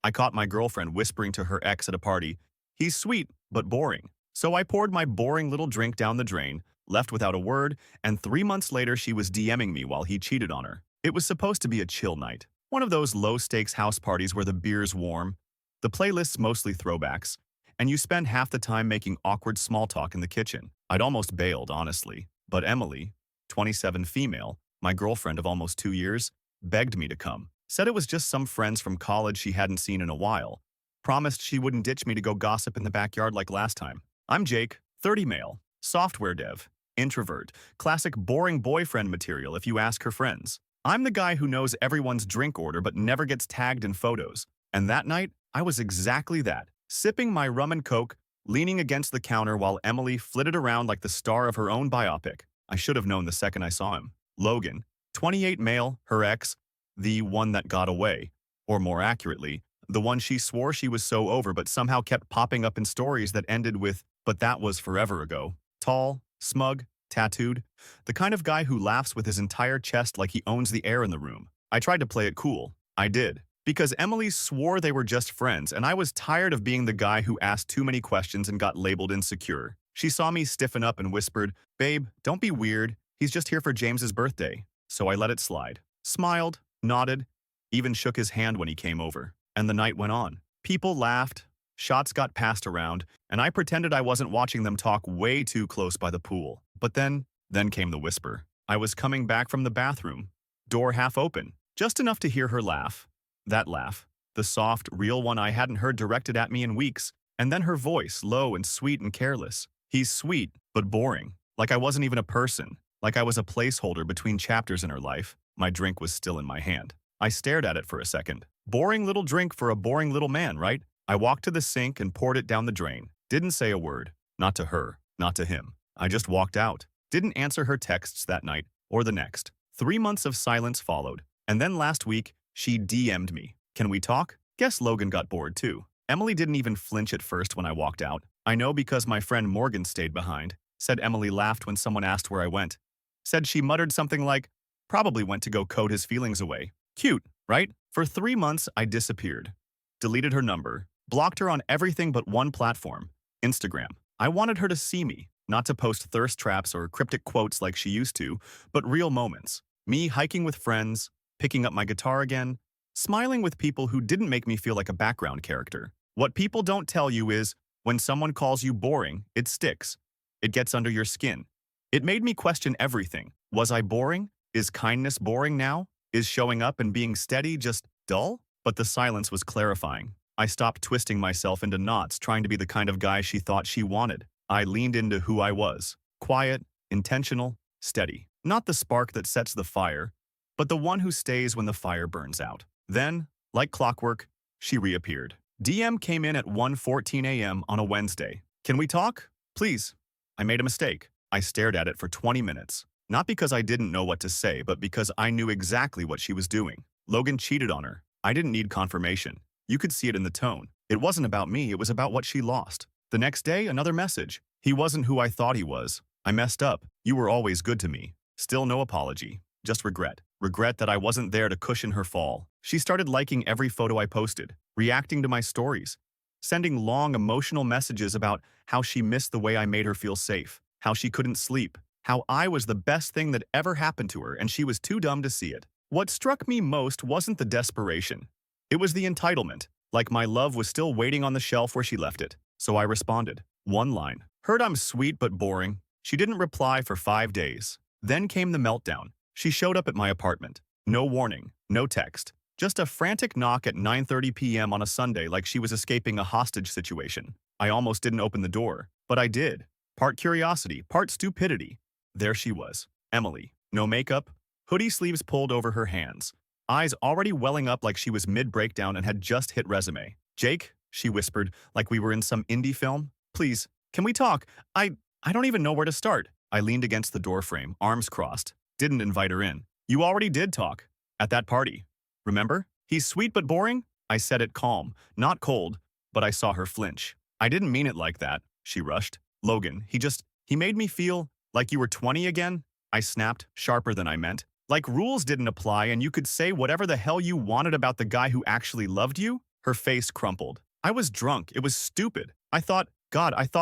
I caught my girlfriend whispering to her ex at a party, "He's sweet, but boring." So I poured my boring little drink down the drain, left without a word, and 3 months later she was DMing me while he cheated on her. It was supposed to be a chill night. One of those low-stakes house parties where the beer's warm, the playlist's mostly throwbacks, and you spend half the time making awkward small talk in the kitchen. I'd almost bailed, honestly. But Emily, 27 female, my girlfriend of almost 2 years, begged me to come. Said it was just some friends from college she hadn't seen in a while. Promised she wouldn't ditch me to go gossip in the backyard like last time. I'm Jake, 30 male, software dev, introvert, classic boring boyfriend material if you ask her friends. I'm the guy who knows everyone's drink order but never gets tagged in photos. And that night, I was exactly that, sipping my rum and coke, leaning against the counter while Emily flitted around like the star of her own biopic. I should have known the second I saw him. Logan, 28 male, her ex, the one that got away. Or more accurately, the one she swore she was so over but somehow kept popping up in stories that ended with, "But that was forever ago." Tall, smug, tattooed, the kind of guy who laughs with his entire chest like he owns the air in the room. I tried to play it cool. I did. Because Emily swore they were just friends, and I was tired of being the guy who asked too many questions and got labeled insecure. She saw me stiffen up and whispered, "Babe, don't be weird. He's just here for James's birthday." So I let it slide. Smiled, nodded, even shook his hand when he came over. And the night went on. People laughed, shots got passed around, and I pretended I wasn't watching them talk way too close by the pool. But then came the whisper. I was coming back from the bathroom, door half open, just enough to hear her laugh. That laugh, the soft, real one I hadn't heard directed at me in weeks, and then her voice, low and sweet and careless. "He's sweet, but boring." Like I wasn't even a person, like I was a placeholder between chapters in her life. My drink was still in my hand. I stared at it for a second. Boring little drink for a boring little man, right? I walked to the sink and poured it down the drain. Didn't say a word. Not to her, not to him. I just walked out. Didn't answer her texts that night or the next. 3 months of silence followed. And then last week, she DM'd me. "Can we talk?" Guess Logan got bored too. Emily didn't even flinch at first when I walked out. I know because my friend Morgan stayed behind. Said Emily laughed when someone asked where I went. Said she muttered something like, "Probably went to go code his feelings away." Cute, right? For 3 months, I disappeared. Deleted her number. Blocked her on everything but one platform, Instagram. I wanted her to see me, not to post thirst traps or cryptic quotes like she used to, but real moments. Me hiking with friends, picking up my guitar again, smiling with people who didn't make me feel like a background character. What people don't tell you is, when someone calls you boring, it sticks. It gets under your skin. It made me question everything. Was I boring? Is kindness boring now? Is showing up and being steady just dull? But the silence was clarifying. I stopped twisting myself into knots trying to be the kind of guy she thought she wanted. I leaned into who I was. Quiet, intentional, steady. Not the spark that sets the fire, but the one who stays when the fire burns out. Then, like clockwork, she reappeared. DM came in at 1:14 a.m. on a Wednesday. "Can we talk? Please." I made a mistake. I stared at it for 20 minutes. Not because I didn't know what to say, but because I knew exactly what she was doing. Logan cheated on her. I didn't need confirmation. You could see it in the tone. It wasn't about me, it was about what she lost. The next day, another message. "He wasn't who I thought he was. I messed up. You were always good to me." Still no apology. Just regret. Regret that I wasn't there to cushion her fall. She started liking every photo I posted, reacting to my stories, sending long emotional messages about how she missed the way I made her feel safe, how she couldn't sleep, how I was the best thing that ever happened to her and she was too dumb to see it. What struck me most wasn't the desperation. It was the entitlement, like my love was still waiting on the shelf where she left it. So I responded. One line. "Heard I'm sweet but boring." She didn't reply for 5 days. Then came the meltdown. She showed up at my apartment. No warning, no text. Just a frantic knock at 9:30 p.m. on a Sunday like she was escaping a hostage situation. I almost didn't open the door, but I did. Part curiosity, part stupidity. There she was, Emily. No makeup, hoodie sleeves pulled over her hands. Eyes already welling up like she was mid-breakdown and had just hit resume. "Jake," she whispered, like we were in some indie film. "Please, can we talk? I don't even know where to start." I leaned against the doorframe, arms crossed. Didn't invite her in. "You already did talk. At that party. Remember? He's sweet but boring?" I said it calm, not cold, but I saw her flinch. "I didn't mean it like that," she rushed. "Logan, he made me feel like you were 20 again." I snapped, sharper than I meant. "Like rules didn't apply and you could say whatever the hell you wanted about the guy who actually loved you?" Her face crumpled. I was drunk. It was stupid. I thought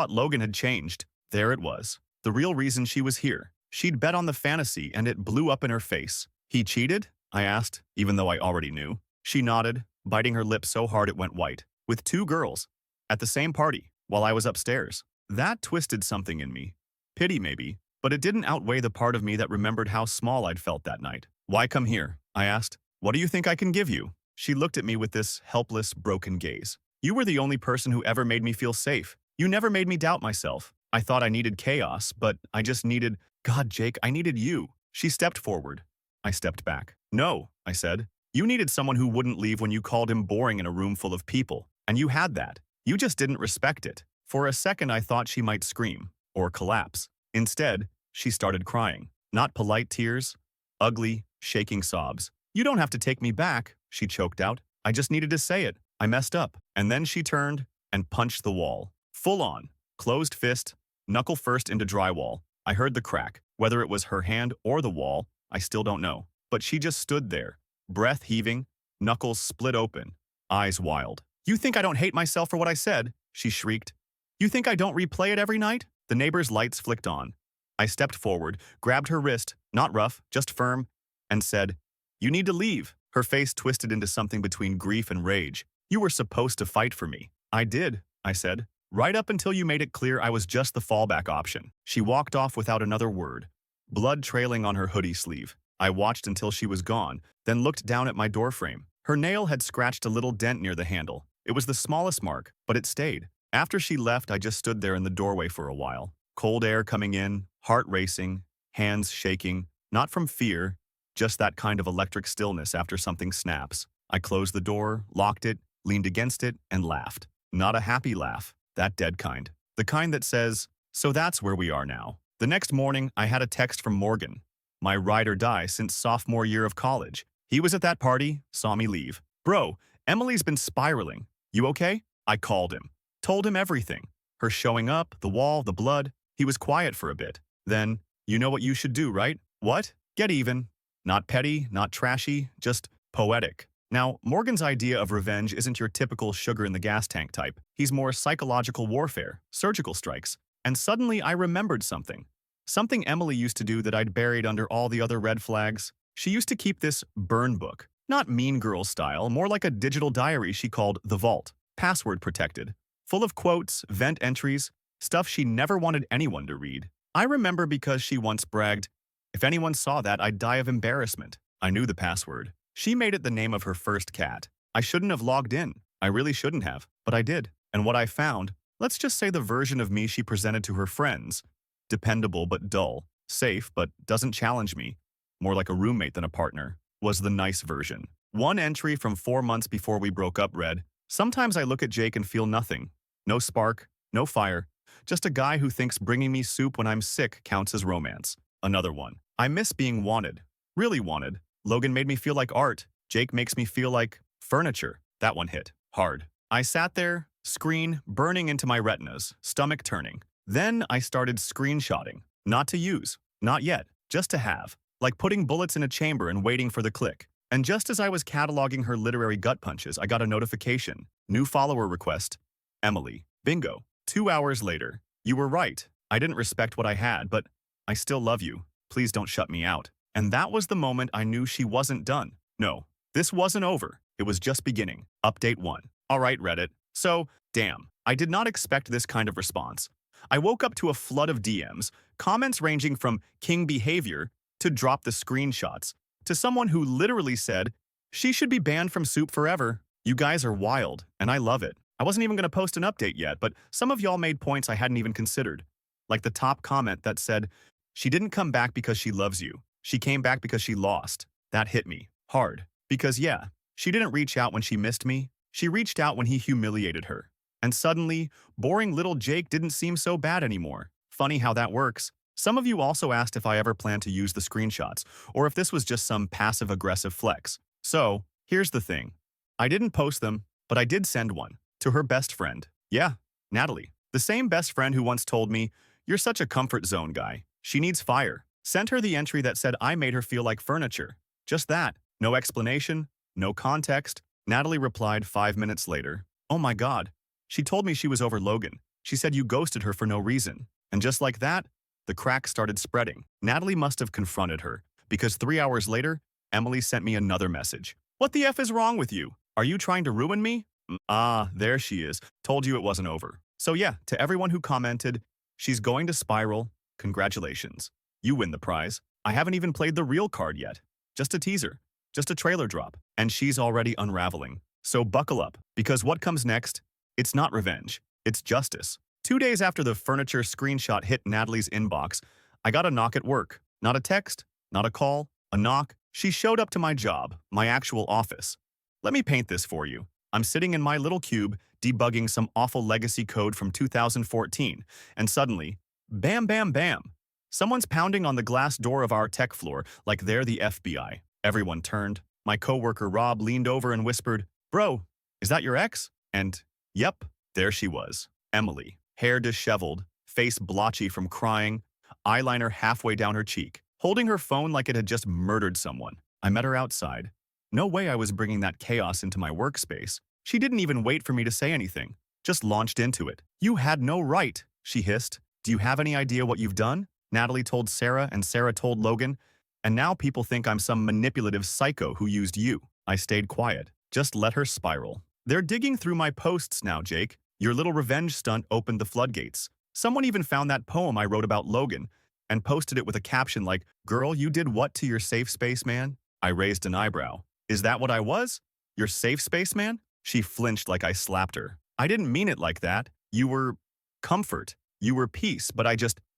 Logan had changed. There it was. The real reason she was here. She'd bet on the fantasy and it blew up in her face. He cheated? I asked, even though I already knew. She nodded, biting her lip so hard it went white. With 2 girls. At the same party, while I was upstairs. That twisted something in me. Pity maybe, but it didn't outweigh the part of me that remembered how small I'd felt that night. Why come here? I asked. What do you think I can give you? She looked at me with this helpless, broken gaze. You were the only person who ever made me feel safe. You never made me doubt myself. I thought I needed chaos, but I just needed… God, Jake, I needed you. She stepped forward. I stepped back. No, I said. You needed someone who wouldn't leave when you called him boring in a room full of people. And you had that. You just didn't respect it. For a second, I thought she might scream or collapse. Instead, she started crying. Not polite tears, ugly, shaking sobs. You don't have to take me back, she choked out. I just needed to say it. I messed up. And then she turned and punched the wall. Full on. Closed fist, knuckle first into drywall. I heard the crack. Whether it was her hand or the wall, I still don't know. But she just stood there, breath heaving, knuckles split open, eyes wild. You think I don't hate myself for what I said? She shrieked. You think I don't replay it every night? The neighbor's lights flicked on. I stepped forward, grabbed her wrist, not rough, just firm, and said, You need to leave. Her face twisted into something between grief and rage. You were supposed to fight for me. I did, I said. Right up until you made it clear I was just the fallback option. She walked off without another word, blood trailing on her hoodie sleeve. I watched until she was gone, then looked down at my doorframe. Her nail had scratched a little dent near the handle. It was the smallest mark, but it stayed. After she left, I just stood there in the doorway for a while. Cold air coming in, heart racing, hands shaking, not from fear, just that kind of electric stillness after something snaps. I closed the door, locked it, leaned against it, and laughed. Not a happy laugh, that dead kind. The kind that says, so that's where we are now. The next morning, I had a text from Morgan, my ride or die since sophomore year of college. He was at that party, saw me leave. Bro, Emily's been spiraling. You okay? I called him. Told him everything. Her showing up, the wall, the blood. He was quiet for a bit. Then, you know what you should do, right? What? Get even. Not petty, not trashy, just poetic. Now, Morgan's idea of revenge isn't your typical sugar in the gas tank type. He's more psychological warfare, surgical strikes. And suddenly I remembered something. Something Emily used to do that I'd buried under all the other red flags. She used to keep this burn book. Not Mean Girl style, more like a digital diary she called The Vault, password protected. Full of quotes, vent entries, stuff she never wanted anyone to read. I remember because she once bragged, if anyone saw that, I'd die of embarrassment. I knew the password. She made it the name of her first cat. I shouldn't have logged in. I really shouldn't have, but I did. And what I found, let's just say the version of me she presented to her friends, dependable but dull, safe but doesn't challenge me, more like a roommate than a partner, was the nice version. One entry from 4 months before we broke up read, sometimes I look at Jake and feel nothing. No spark, no fire, just a guy who thinks bringing me soup when I'm sick counts as romance. Another one. I miss being wanted. Really wanted. Logan made me feel like art. Jake makes me feel like furniture. That one hit hard. I sat there, screen burning into my retinas, stomach turning. Then I started screenshotting. Not to use. Not yet. Just to have. Like putting bullets in a chamber and waiting for the click. And just as I was cataloging her literary gut punches, I got a notification. New follower request. Emily. Bingo. 2 hours later. You were right. I didn't respect what I had, but I still love you. Please don't shut me out. And that was the moment I knew she wasn't done. No, this wasn't over. It was just beginning. Update 1. All right, Reddit. So, damn, I did not expect this kind of response. I woke up to a flood of DMs, comments ranging from king behavior to drop the screenshots, to someone who literally said, she should be banned from soup forever. You guys are wild, and I love it. I wasn't even going to post an update yet, but some of y'all made points I hadn't even considered. Like the top comment that said, she didn't come back because she loves you. She came back because she lost. That hit me hard. Because yeah, she didn't reach out when she missed me. She reached out when he humiliated her. And suddenly, boring little Jake didn't seem so bad anymore. Funny how that works. Some of you also asked if I ever planned to use the screenshots, or if this was just some passive-aggressive flex. So, here's the thing. I didn't post them, but I did send one. To her best friend. Yeah, Natalie. The same best friend who once told me, you're such a comfort zone guy. She needs fire. Sent her the entry that said I made her feel like furniture. Just that. No explanation, no context, Natalie replied 5 minutes later, "Oh my God. She told me she was over Logan. She said you ghosted her for no reason." And just like that, the cracks started spreading. Natalie must have confronted her, because 3 hours later, Emily sent me another message. "What the F is wrong with you? Are you trying to ruin me?" Ah, there she is. Told you it wasn't over. So yeah, to everyone who commented, "She's going to spiral. Congratulations. You win the prize. I haven't even played the real card yet. Just a teaser. Just a trailer drop. And she's already unraveling. So buckle up, because what comes next, it's not revenge. It's justice." 2 days after the furniture screenshot hit Natalie's inbox, I got a knock at work. Not a text, not a call, a knock. She showed up to my job, my actual office. Let me paint this for you. I'm sitting in my little cube, debugging some awful legacy code from 2014, and suddenly, bam, bam, bam. Someone's pounding on the glass door of our tech floor like they're the FBI. Everyone turned. My coworker Rob leaned over and whispered, "Bro, is that your ex?" And, yep, there she was. Emily, hair disheveled, face blotchy from crying, eyeliner halfway down her cheek, holding her phone like it had just murdered someone. I met her outside. No way I was bringing that chaos into my workspace. She didn't even wait for me to say anything. Just launched into it. "You had no right," she hissed. "Do you have any idea what you've done?" Natalie told Sarah, and Sarah told Logan. "And now people think I'm some manipulative psycho who used you." I stayed quiet. Just let her spiral. "They're digging through my posts now, Jake. Your little revenge stunt opened the floodgates. Someone even found that poem I wrote about Logan and posted it with a caption like, 'Girl, you did what to your safe space man?'" I raised an eyebrow. "Is that what I was? Your safe space man?" She flinched like I slapped her. "I didn't mean it like that. You were comfort. You were peace, but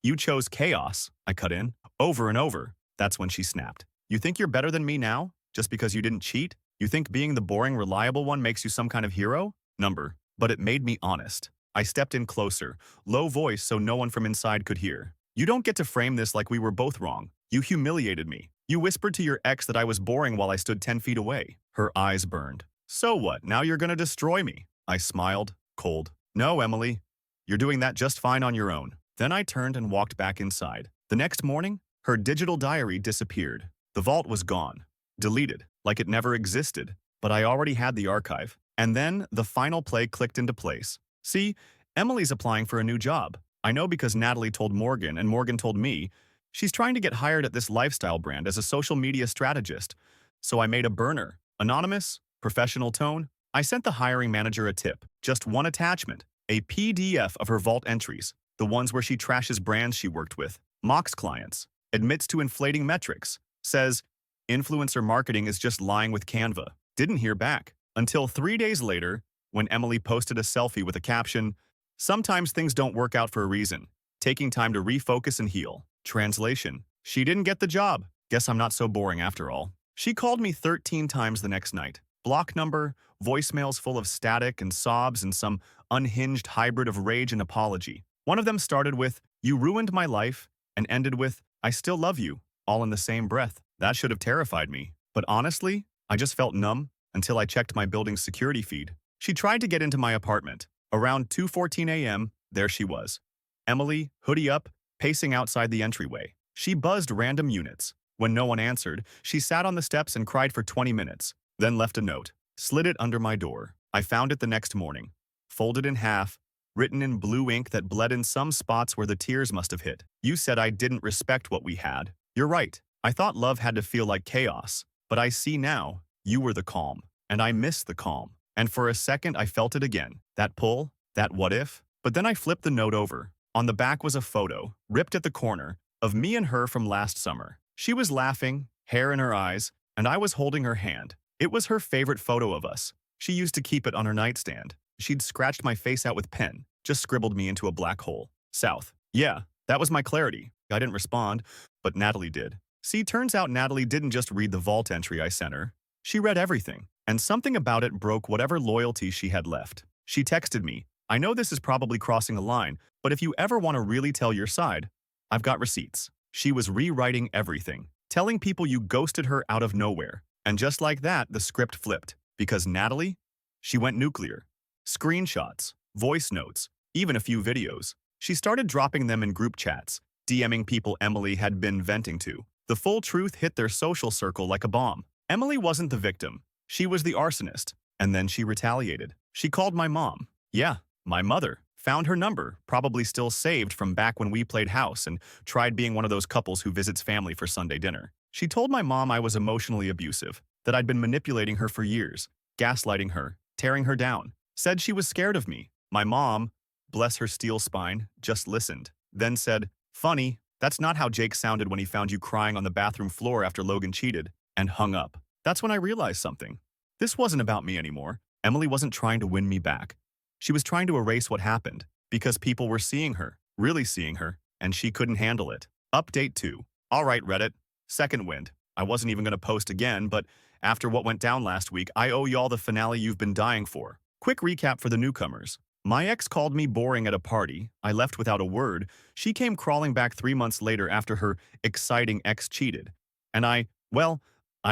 you chose chaos." I cut in. "Over and over." That's when she snapped. "You think you're better than me now? Just because you didn't cheat? You think being the boring, reliable one makes you some kind of hero?" Number. But it made me honest. I stepped in closer, low voice so no one from inside could hear. "You don't get to frame this like we were both wrong. You humiliated me. You whispered to your ex that I was boring while I stood 10 feet away." Her eyes burned. "So what? Now you're gonna destroy me?" I smiled, cold. "No, Emily. You're doing that just fine on your own." Then I turned and walked back inside. The next morning, her digital diary disappeared. The vault was gone. Deleted, like it never existed. But I already had the archive. And then the final play clicked into place. See, Emily's applying for a new job. I know because Natalie told Morgan and Morgan told me. She's trying to get hired at this lifestyle brand as a social media strategist. So I made a burner. Anonymous, professional tone. I sent the hiring manager a tip. Just one attachment. A PDF of her vault entries. The ones where she trashes brands she worked with. Mocks clients. Admits to inflating metrics. Says, influencer marketing is just lying with Canva. Didn't hear back. Until 3 days later, when Emily posted a selfie with a caption, "Sometimes things don't work out for a reason. Taking time to refocus and heal." Translation: she didn't get the job. Guess I'm not so boring after all. She called me 13 times the next night. Block number, voicemails full of static and sobs and some unhinged hybrid of rage and apology. One of them started with, "You ruined my life," and ended with, "I still love you," all in the same breath. That should have terrified me. But honestly, I just felt numb until I checked my building's security feed. She tried to get into my apartment. Around 2:14 a.m., there she was. Emily, hoodie up, pacing outside the entryway. She buzzed random units. When no one answered, she sat on the steps and cried for 20 minutes, then left a note. Slid it under my door. I found it the next morning. Folded in half, written in blue ink that bled in some spots where the tears must have hit. "You said I didn't respect what we had. You're right. I thought love had to feel like chaos. But I see now, you were the calm. And I miss the calm. And for a second I felt it again. That pull, that what if. But then I flipped the note over. On the back was a photo, ripped at the corner, of me and her from last summer. She was laughing, hair in her eyes, and I was holding her hand. It was her favorite photo of us. She used to keep it on her nightstand. She'd scratched my face out with pen, just scribbled me into a black hole. South. Yeah, that was my clarity. I didn't respond, but Natalie did. See, turns out Natalie didn't just read the vault entry I sent her. She read everything, and something about it broke whatever loyalty she had left. She texted me, "I know this is probably crossing a line, but if you ever want to really tell your side, I've got receipts." She was rewriting everything, telling people you ghosted her out of nowhere. And just like that, the script flipped. Because Natalie, she went nuclear. Screenshots, voice notes, even a few videos. She started dropping them in group chats, DMing people Emily had been venting to. The full truth hit their social circle like a bomb. Emily wasn't the victim. She was the arsonist. And then she retaliated. She called my mom. Yeah, my mother. Found her number, probably still saved from back when we played house, and tried being one of those couples who visits family for Sunday dinner. She told my mom I was emotionally abusive, that I'd been manipulating her for years, gaslighting her, tearing her down. Said she was scared of me. My mom, bless her steel spine, just listened. Then said, "Funny, that's not how Jake sounded when he found you crying on the bathroom floor after Logan cheated," and hung up. That's when I realized something. This wasn't about me anymore. Emily wasn't trying to win me back. She was trying to erase what happened, because people were seeing her, really seeing her, and she couldn't handle it. Update 2. Alright, Reddit. Second wind. I wasn't even going to post again, but after what went down last week, I owe y'all the finale you've been dying for. Quick recap for the newcomers. My ex called me boring at a party. I left without a word. She came crawling back 3 months later after her exciting ex cheated. And I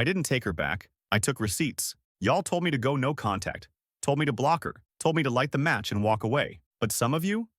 didn't take her back. I took receipts. Y'all told me to go no contact. Told me to block her. Told me to light the match and walk away. But some of you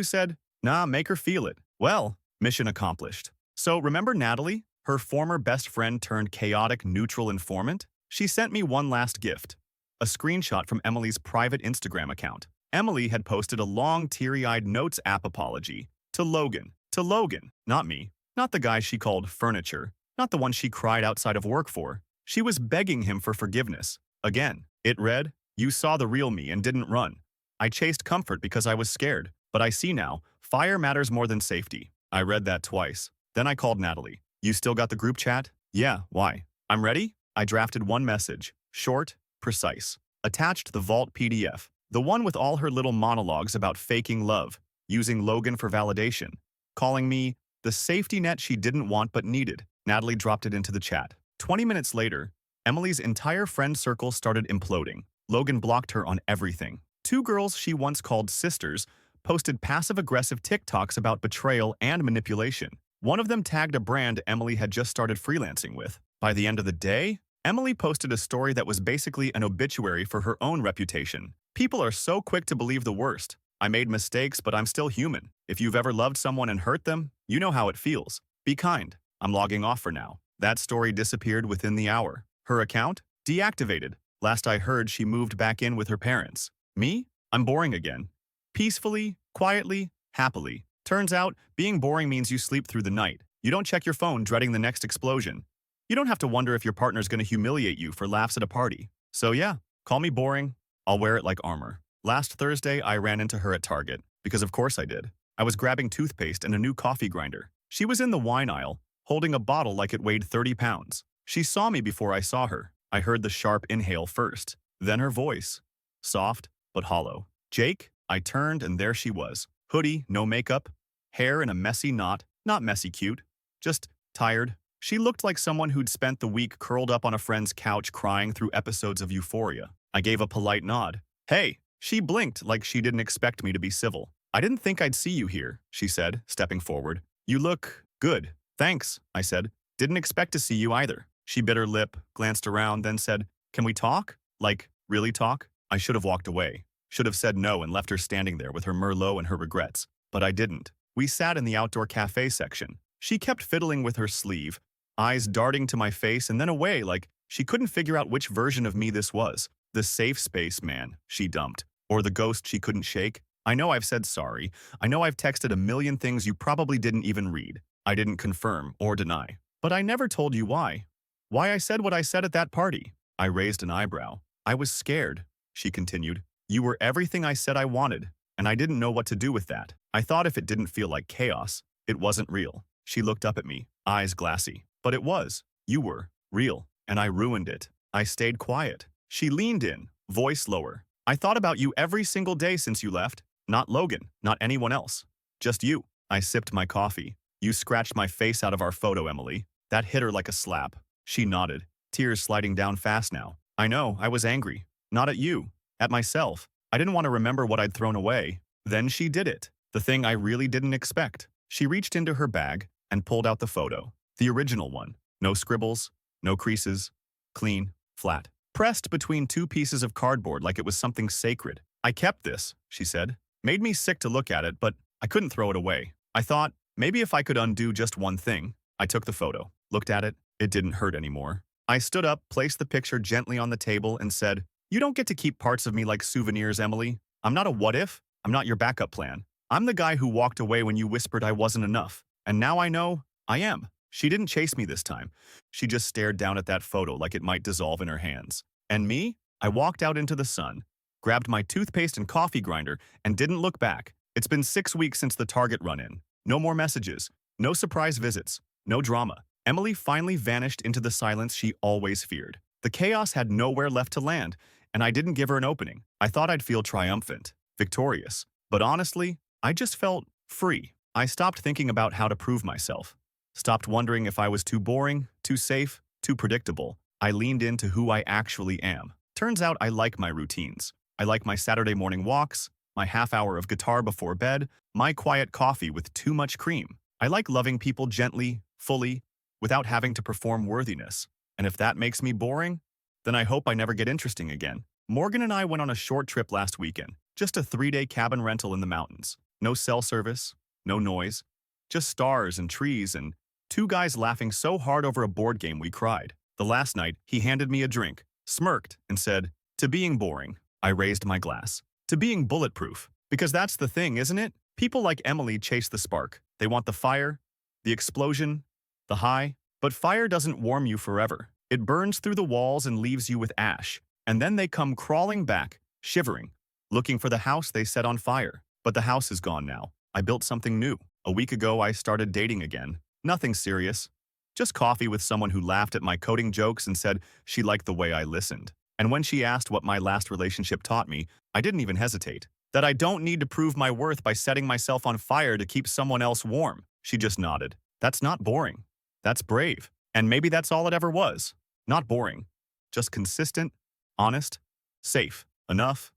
said, nah, make her feel it. Well, mission accomplished. So remember Natalie, her former best friend turned chaotic neutral informant? She sent me one last gift. A screenshot from Emily's private Instagram account. Emily had posted a long, teary-eyed notes app apology to Logan. To Logan, not me. Not the guy she called furniture. Not the one she cried outside of work for. She was begging him for forgiveness. Again, it read, "You saw the real me and didn't run. I chased comfort because I was scared, but I see now, fire matters more than safety." I read that twice. Then I called Natalie. "You still got the group chat?" "Yeah, why?" "I'm ready." I drafted one message. Short, precise. Attached the Vault PDF. The one with all her little monologues about faking love, using Logan for validation, calling me the safety net she didn't want but needed. Natalie dropped it into the chat. 20 minutes later, Emily's entire friend circle started imploding. Logan blocked her on everything. 2 girls she once called sisters posted passive-aggressive TikToks about betrayal and manipulation. One of them tagged a brand Emily had just started freelancing with. By the end of the day, Emily posted a story that was basically an obituary for her own reputation. People are so quick to believe the worst. I made mistakes, but I'm still human. If you've ever loved someone and hurt them, you know how it feels. Be kind. I'm logging off for now. That story disappeared within the hour. Her account? Deactivated. Last I heard, she moved back in with her parents. Me? I'm boring again. Peacefully, quietly, happily. Turns out, being boring means you sleep through the night. You don't check your phone dreading the next explosion. You don't have to wonder if your partner's going to humiliate you for laughs at a party. So yeah, call me boring. I'll wear it like armor. Last Thursday, I ran into her at Target, because of course I did. I was grabbing toothpaste and a new coffee grinder. She was in the wine aisle, holding a bottle like it weighed 30 pounds. She saw me before I saw her. I heard the sharp inhale first, then her voice. Soft, but hollow. "Jake?" I turned and there she was. Hoodie, no makeup, hair in a messy knot. Not messy cute, just tired. She looked like someone who'd spent the week curled up on a friend's couch crying through episodes of Euphoria. I gave a polite nod. "Hey." She blinked like she didn't expect me to be civil. "I didn't think I'd see you here," she said, stepping forward. "You look good." "Thanks," I said. "Didn't expect to see you either." She bit her lip, glanced around, then said, "Can we talk? Like, really talk?" I should have walked away. Should have said no and left her standing there with her Merlot and her regrets. But I didn't. We sat in the outdoor cafe section. She kept fiddling with her sleeve, eyes darting to my face and then away like she couldn't figure out which version of me this was. The safe space man she dumped. Or the ghost she couldn't shake. I know I've said sorry. I know I've texted a million things you probably didn't even read. I didn't confirm or deny. But I never told you why. Why I said what I said at that party. I raised an eyebrow. "I was scared," she continued. "You were everything I said I wanted, and I didn't know what to do with that. I thought if it didn't feel like chaos, it wasn't real." She looked up at me, eyes glassy. "But it was. You were. Real. And I ruined it." I stayed quiet. She leaned in, voice lower. "I thought about you every single day since you left. Not Logan, not anyone else. Just you." I sipped my coffee. "You scratched my face out of our photo, Emily." That hit her like a slap. She nodded, tears sliding down fast now. "I know, I was angry. Not at you. At myself. I didn't want to remember what I'd thrown away." Then she did it. The thing I really didn't expect. She reached into her bag and pulled out the photo. The original one. No scribbles, no creases. Clean, flat. Pressed between 2 pieces of cardboard like it was something sacred. "I kept this," she said. "Made me sick to look at it, but I couldn't throw it away. I thought, maybe if I could undo just one thing." I took the photo, looked at it. It didn't hurt anymore. I stood up, placed the picture gently on the table, and said, You don't get to keep parts of me like souvenirs, Emily. I'm not a what if. I'm not your backup plan. I'm the guy who walked away when you whispered I wasn't enough. And now I know I am. She didn't chase me this time. She just stared down at that photo like it might dissolve in her hands. And me? I walked out into the sun, grabbed my toothpaste and coffee grinder, and didn't look back. It's been 6 weeks since the Target run-in. No more messages. No surprise visits. No drama. Emily finally vanished into the silence she always feared. The chaos had nowhere left to land, and I didn't give her an opening. I thought I'd feel triumphant, victorious. But honestly, I just felt free. I stopped thinking about how to prove myself. Stopped wondering if I was too boring, too safe, too predictable. I leaned into who I actually am. Turns out I like my routines. I like my Saturday morning walks, my half hour of guitar before bed, my quiet coffee with too much cream. I like loving people gently, fully, without having to perform worthiness. And if that makes me boring, then I hope I never get interesting again. Morgan and I went on a short trip last weekend, just a 3-day cabin rental in the mountains. No cell service, no noise, just stars and trees and two guys laughing so hard over a board game we cried. The last night, he handed me a drink, smirked, and said, "To being boring." I raised my glass. To being bulletproof. Because that's the thing, isn't it? People like Emily chase the spark. They want the fire, the explosion, the high. But fire doesn't warm you forever. It burns through the walls and leaves you with ash. And then they come crawling back, shivering, looking for the house they set on fire. But the house is gone now. I built something new. A week ago, I started dating again. Nothing serious. Just coffee with someone who laughed at my coding jokes and said she liked the way I listened. And when she asked what my last relationship taught me, I didn't even hesitate. That I don't need to prove my worth by setting myself on fire to keep someone else warm. She just nodded. That's not boring. That's brave. And maybe that's all it ever was. Not boring. Just consistent, honest, safe. Enough.